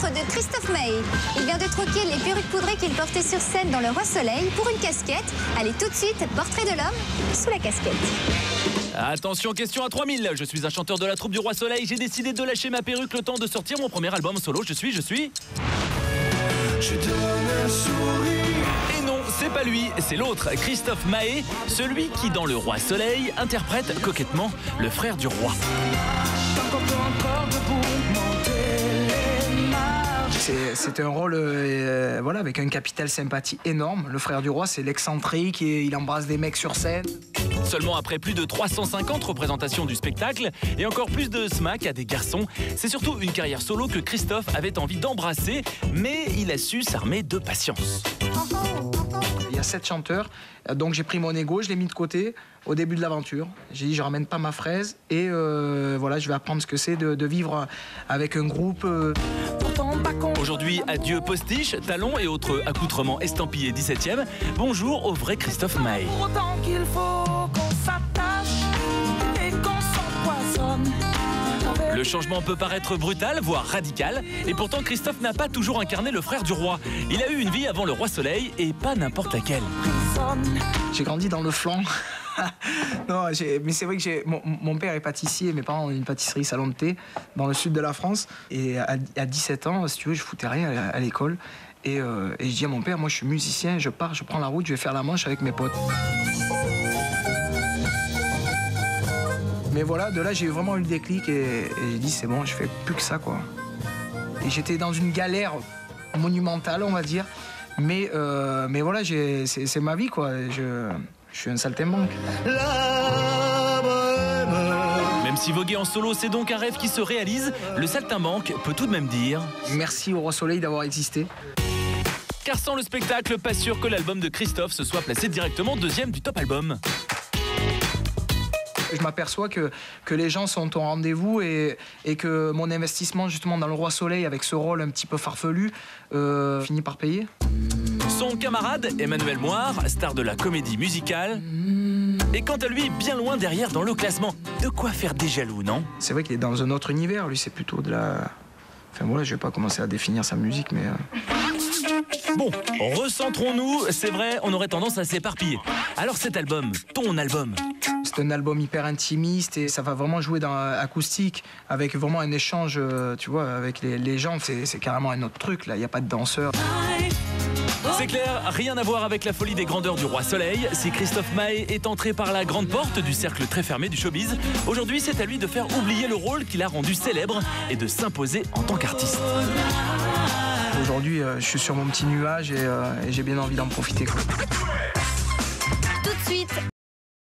rencontre de Christophe Maé. Il vient de troquer les perruques poudrées qu'il portait sur scène dans Le Roi Soleil pour une casquette. Allez, tout de suite, portrait de l'homme sous la casquette. Attention, question à 3000. Je suis un chanteur de la troupe du Roi Soleil. J'ai décidé de lâcher ma perruque le temps de sortir mon premier album solo. Je suis... Je donne un sourire. Et non, c'est pas lui, c'est l'autre, Christophe Maé, celui qui, dans Le Roi Soleil, interprète coquettement le frère du roi. C'est un rôle voilà, avec un capital sympathie énorme. Le frère du roi, c'est l'excentrique et il embrasse des mecs sur scène. Seulement après plus de 350 représentations du spectacle et encore plus de smack à des garçons, c'est surtout une carrière solo que Christophe avait envie d'embrasser, mais il a su s'armer de patience. Il y a 7 chanteurs, donc j'ai pris mon ego, je l'ai mis de côté au début de l'aventure. J'ai dit je ramène pas ma fraise et voilà, je vais apprendre ce que c'est de vivre avec un groupe. Aujourd'hui, adieu postiche, talons et autres accoutrements estampillés 17e. Bonjour au vrai Christophe Maé. Le changement peut paraître brutal, voire radical, et pourtant Christophe n'a pas toujours incarné le frère du roi. Il a eu une vie avant Le Roi Soleil, et pas n'importe laquelle. J'ai grandi dans le flanc. Non, mais c'est vrai que mon père est pâtissier, mes parents ont une pâtisserie salon de thé dans le sud de la France. Et à 17 ans, si tu veux, je foutais rien à l'école. Et je dis à mon père, moi je suis musicien, je pars, je prends la route, je vais faire la Manche avec mes potes. Mais voilà, de là, j'ai vraiment eu le déclic et j'ai dit, c'est bon, je fais plus que ça, quoi. Et j'étais dans une galère monumentale, on va dire. Mais voilà, c'est ma vie, quoi. Je suis un saltimbanque. Même si voguer en solo, c'est donc un rêve qui se réalise, le saltimbanque peut tout de même dire... Merci au Roi Soleil d'avoir existé. Car sans le spectacle, pas sûr que l'album de Christophe se soit placé directement deuxième du top album. Je m'aperçois que les gens sont au rendez-vous et que mon investissement justement dans Le Roi Soleil avec ce rôle un petit peu farfelu finit par payer. Son camarade, Emmanuel Moir, star de la comédie musicale, est quant à lui bien loin derrière dans le classement. De quoi faire des jaloux, non? C'est vrai qu'il est dans un autre univers, lui c'est plutôt de la... Enfin voilà, je vais pas commencer à définir sa musique, mais... Bon, recentrons-nous, c'est vrai, on aurait tendance à s'éparpiller. Alors cet album, ton album... C'est un album hyper intimiste et ça va vraiment jouer dans l'acoustique avec vraiment un échange, tu vois, avec les gens. C'est carrément un autre truc, là, il n'y a pas de danseurs. C'est clair, rien à voir avec la folie des grandeurs du Roi Soleil. Si Christophe Maé est entré par la grande porte du cercle très fermé du showbiz, aujourd'hui c'est à lui de faire oublier le rôle qu'il a rendu célèbre et de s'imposer en tant qu'artiste. Aujourd'hui, je suis sur mon petit nuage et j'ai bien envie d'en profiter, quoi.